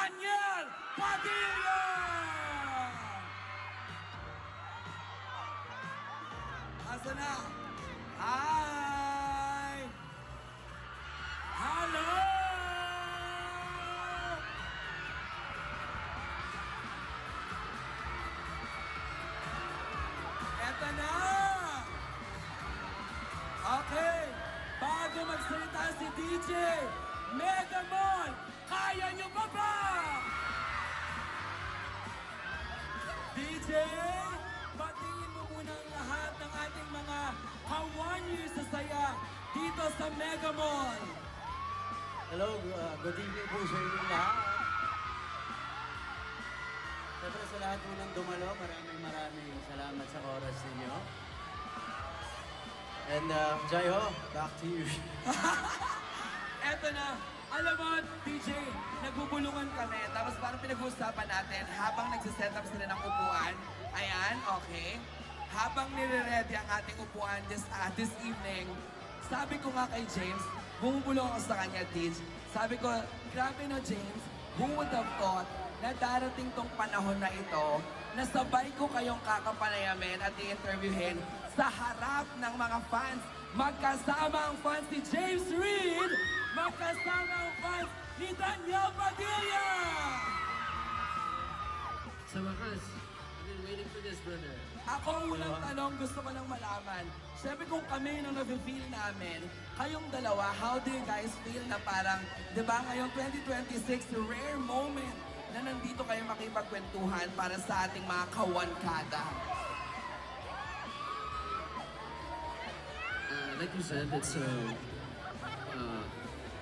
Daniel Padilla! Asa na? Hi! Hello! Eto na! Okay, bago magsalita si DJ, Megamon, kaya nyo pa ba? DJ, batiin mo muna ang lahat ng ating mga kawani sa saya dito sa Megamon. Hello, good evening po sa inyo lahat. Siyempre sa lahat po ng dumalo, maraming salamat sa oras ninyo. And Jai Ho, back to you. Eto na, alam mo, DJ, nagbubulungan kami, tapos parang pinag-uusapan natin habang nagsiset up sila ng upuan. Ayan, okay. Habang nire-ready ang ating upuan this evening, sabi ko nga kay James, bumubulong ako sa kanya, DJ. Sabi ko, grabe no, James, who would have thought na darating tong panahon na ito, na sabay ko kayong kakapanayamin at i-interviewin sa harap ng mga fans. Magkasama ang fans ni James Reid, magkasama ang fans ni Daniel Padilla! Sa wakas, I've been waiting for this, brother. Ako ang unang tanong, gusto ko nang malaman. Siyempre kung kami nung nafe-feel namin, kayong dalawa, how do you guys feel na parang, di ba ngayong 2026, rare moment na nandito kayo makipagkwentuhan para sa ating mga kawankada? Like you said, it's a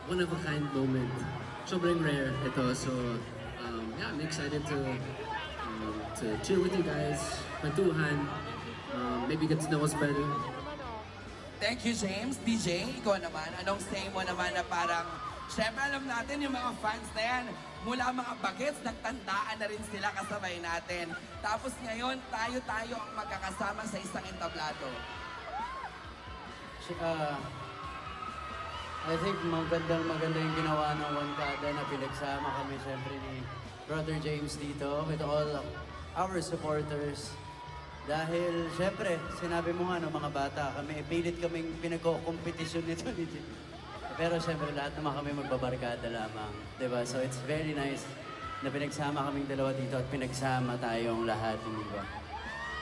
one-of-a-kind moment. Sobrang rare ito. So, yeah, I'm excited to chill with you guys, kwentuhan, maybe get to know us better. Thank you, James. DJ, ikaw naman, anong say mo naman na parang, syempre alam natin yung mga fans na yan, mula mga bagets, nagtandaan na rin sila kasabay natin. Tapos ngayon, tayo-tayo ang magkakasama sa isang entablado. I think maganda yung ginawa ng Wankada na pinagsama kami siyempre ni Brother James dito with all our supporters. Dahil siyempre, sinabi mo nga no, mga bata, pilit kaming pinagko-kompetisyon nito ni James. Pero siyempre lahat naman kami magbabarkada lamang. Diba? So it's very nice na pinagsama kaming dalawa dito at pinagsama tayong lahat. Diba?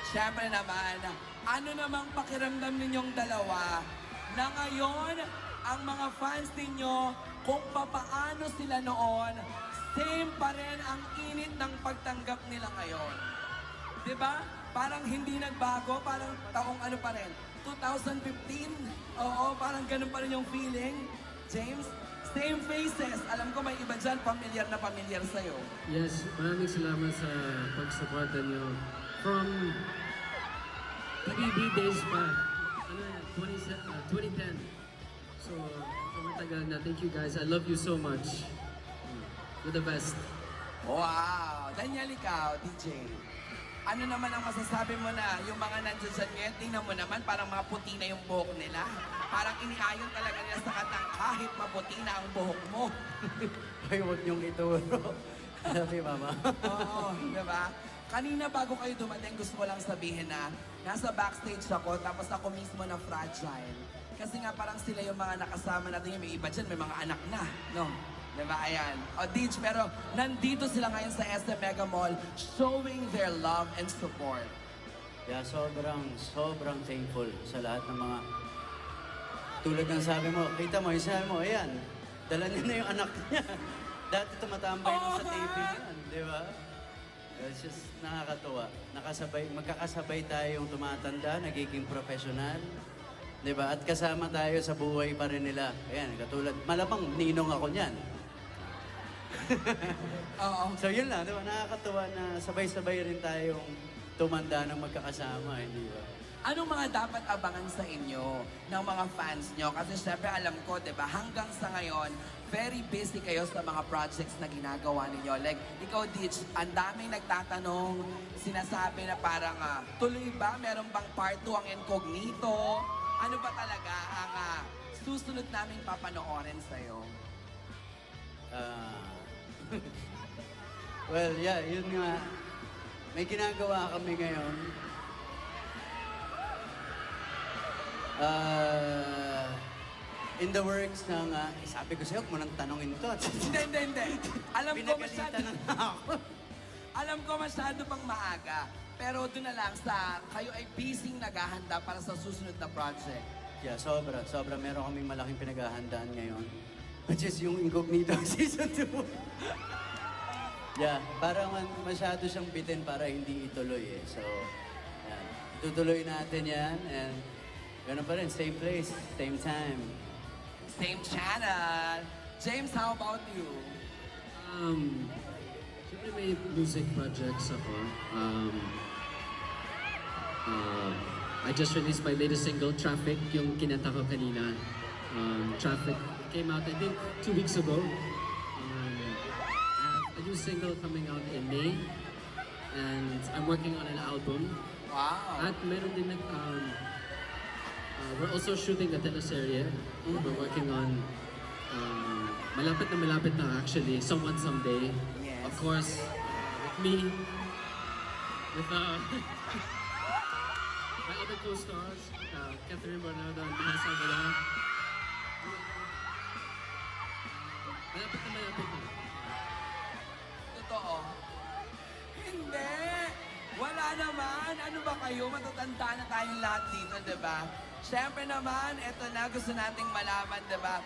Siyempre naman, ano namang pakiramdam ninyong dalawa na ngayon ang mga fans ninyo kung papaano sila noon, same pa rin ang init ng pagtanggap nila ngayon. 'Di ba? Parang hindi nagbago, parang taong ano pa rin, 2015. Oo, parang ganun pa rin yung feeling. James, same faces. Alam ko may iba dyan, pamilyar na pamilyar sa'yo. Yes, maraming salamat sa pag-supporta nyo. From PBB days pa, 2010. So, matagal na. Thank you guys. I love you so much. You're the best. Wow! Daniel, ikaw, DJ. Ano naman ang masasabi mo na yung mga nandiyan dyan ngayon, tingnan mo naman, parang mga puti na yung buhok nila. Parang iniayon talaga nila sa katang kahit maputi na ang buhok mo. Ay, huwag niyong ituro. Sabi, Mama. Oo, di ba? Kanina bago kayo dumating, gusto ko lang sabihin na nasa backstage ako, tapos ako mismo na fragile. Kasi nga parang sila yung mga nakasama natin, may iba dyan, may mga anak na, no? Diba? Ayan. O, Dij, pero nandito sila ngayon sa SM Mega Mall showing their love and support. Yeah, sobrang thankful sa lahat ng mga tulad ng sabi mo, kita mo, isa mo, ayan, dala niya na yung anak niya. Dati tumatambay lang sa TV yan, di ba? It's just nakakatuwa. Magkakasabay tayong tumatanda, nagiging professional. Di ba? At kasama tayo sa buhay pa rin nila. Ayan, katulad, malamang ninong ako niyan. Oo. So yun lang, di ba? Nakakatuwa na sabay-sabay rin tayong tumanda ng magkakasama, hindi ba? Anong mga dapat abangan sa inyo ng mga fans nyo? Kasi syempre alam ko, di ba, hanggang sa ngayon, very busy kayo sa mga projects na ginagawa ninyo. Like, ikaw, Ditch, ang daming nagtatanong, sinasabi na parang, tuloy ba? Meron bang part 2 ang Incognito? Ano ba talaga ang susunod naming papanoorin sa'yo? Well, yeah, yun nga. May ginagawa kami ngayon. In the works ng, sabi ko sa'yo, huwag mo nang tanongin to. Hindi. Alam ko masyado, Pinagalitan na ako. alam ko masyado pang maaga. Pero doon na lang sa kayo ay busy naghahanda para sa susunod na project. Yeah, sobra. Meron kaming malaking pinaghahandaan ngayon. Which is yung Incognito Season 2. Yeah, parang masyado siyang bitin para hindi ituloy eh. So, yan. Tutuloy natin yan and ganoon pa rin, same place, same time. Same channel. James, how about you? Siyempre may music projects ako. I just released my latest single, Traffic, yung kinanta ko kanina. Traffic came out, I think, 2 weeks ago. I have a new single coming out in May. And I'm working on an album. Wow. At meron din we're also shooting a teleserye. We're working on malapit na actually, Someone Someday. Yes. Of course, with me, with my other co-stars, Catherine Bernardo and Vanessa Abela. Malapit na. Totoo. Hindi. Wala naman. Ano ba kayo? Matatanda na tayong lahat dito, di ba? Siyempre naman, eto na, gusto nating malaman, di ba?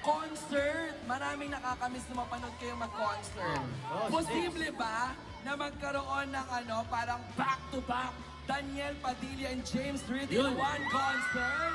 Concert! Maraming nakakamiss na mapanood kayo mag-concert. Oh, Posible ba na magkaroon ng parang back-to-back Daniel Padilla and James Reid in Yun. one concert?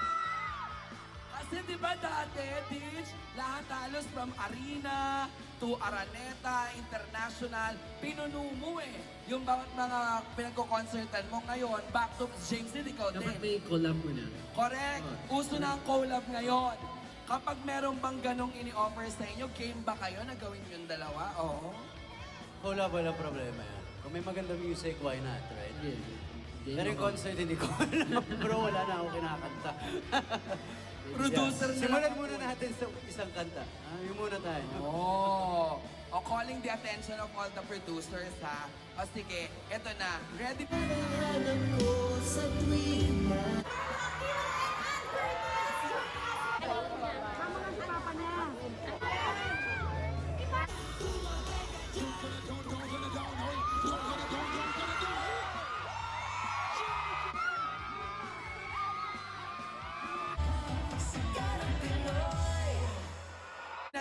Kasi di ba dati, Ditch, lahat halos from Arena to Araneta, International, pinuno mo eh. Yung bawat mga pinagko-concertan mo ngayon, back to James Reid, ikaw Dapat din. may collab mo na. Correct. Uso na ang collab ngayon. Kapag meron bang ganong ini-offer sa inyo, game ba kayo na gawin yung dalawa? Oo. Wala problema yan. Kung may magandang music, why not, right? Yeah. Pero yung concert, hindi ko alam. Bro, wala na ako kinakanta. Producer na Simulan lang muna ako. natin sa isang kanta. Yun muna tayo. Oh. O calling the attention of all the producers, ha? O sige, eto na. Ready?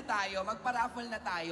na tayo, magpa-raffle na tayo.